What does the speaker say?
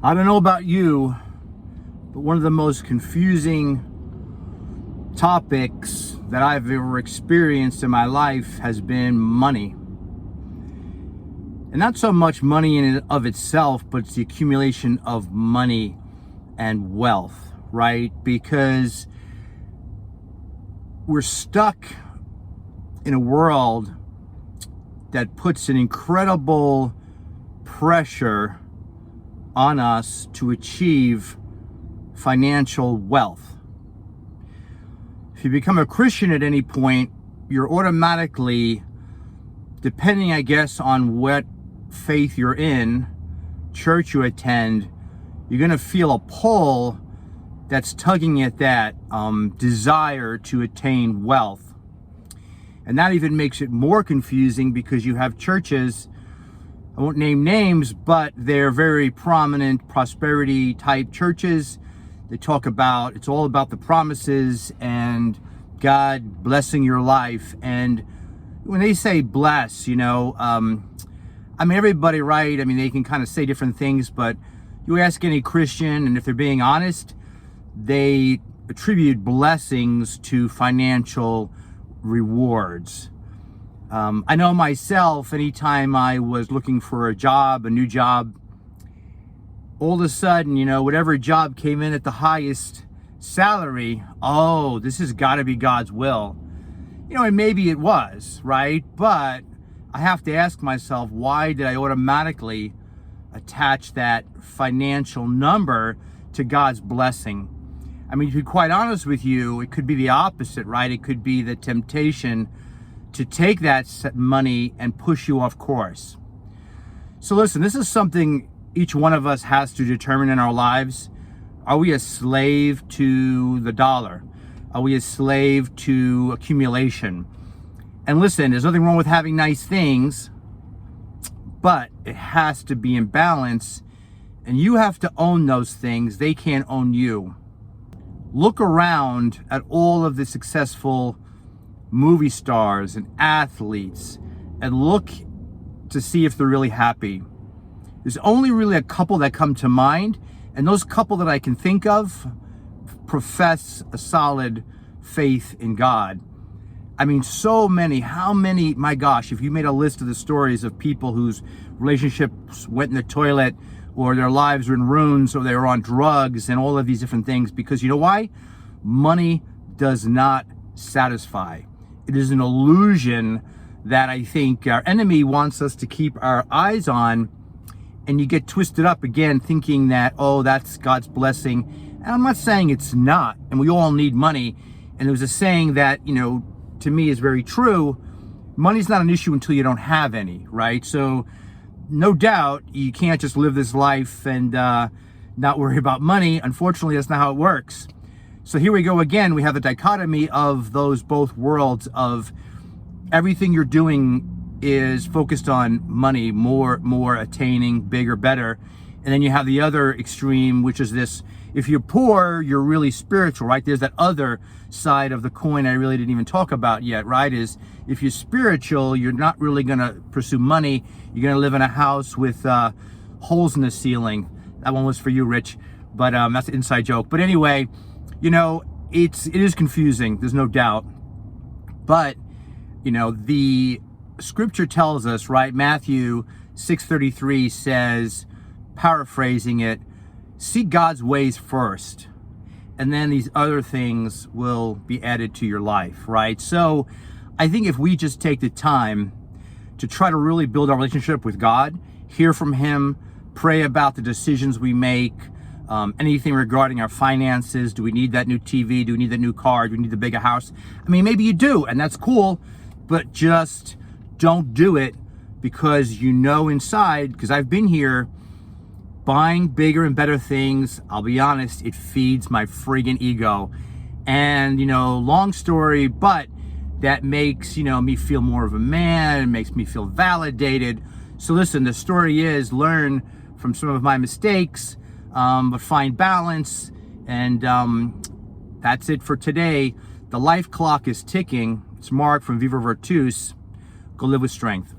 I don't know about you, but one of the most confusing topics that I've ever experienced in my life has been money. And not so much money in and of itself, but it's the accumulation of money and wealth, right? Because we're stuck in a world that puts an incredible pressure on us to achieve financial wealth. If you become a Christian at any point, you're automatically, depending, I guess, on what faith you're in, church you attend, you're going to feel a pull that's tugging at that desire to attain wealth. And that even makes it more confusing because you have churches, I won't name names, but they're very prominent prosperity type churches. They talk about, it's all about the promises and God blessing your life. And when they say bless, everybody, right? They can kind of say different things, but you ask any Christian, and if they're being honest, they attribute blessings to financial rewards. I know myself, anytime I was looking for a new job, all of a sudden, whatever job came in at the highest salary, oh, this has got to be God's will. And maybe it was, right? But I have to ask myself, why did I automatically attach that financial number to God's blessing? To be quite honest with you, it could be the opposite, right? It could be the temptation to take that money and push you off course. So listen, this is something each one of us has to determine in our lives. Are we a slave to the dollar? Are we a slave to accumulation? And listen, there's nothing wrong with having nice things, but it has to be in balance, and you have to own those things. They can't own you. Look around at all of the successful movie stars and athletes and look to see if they're really happy. There's only really a couple that come to mind, and those couple that I can think of profess a solid faith in God. So many, how many, my gosh, if you made a list of the stories of people whose relationships went in the toilet, or their lives were in ruins, or they were on drugs and all of these different things, because you know why? Money does not satisfy. It is an illusion that I think our enemy wants us to keep our eyes on, and you get twisted up again thinking that, oh, that's God's blessing. And I'm not saying it's not, and we all need money. And there's a saying that, to me is very true. Money's not an issue until you don't have any, right? So no doubt you can't just live this life and not worry about money. Unfortunately, that's not how it works. So here we go again. We have the dichotomy of those both worlds of everything you're doing is focused on money, more attaining, bigger, better. And then you have the other extreme, which is this: if you're poor, you're really spiritual, right? There's that other side of the coin I really didn't even talk about yet, right? Is if you're spiritual, you're not really going to pursue money. You're going to live in a house with holes in the ceiling. That one was for you, Rich, but that's an inside joke. But anyway, it is confusing. There's no doubt. But, the scripture tells us, right? Matthew 6:33 says, paraphrasing it, seek God's ways first, and then these other things will be added to your life, right? So I think if we just take the time to try to really build our relationship with God, hear from Him, pray about the decisions we make, anything regarding our finances. Do we need that new TV? Do we need that new car? Do we need the bigger house? Maybe you do, and that's cool, but just don't do it because inside, because I've been here, buying bigger and better things, I'll be honest, it feeds my friggin' ego. And, long story, but that makes, me feel more of a man. It makes me feel validated. So listen, the story is learn from some of my mistakes, but find balance. And that's it for today. The life clock is ticking. It's Mark from Viva Virtus. Go live with strength.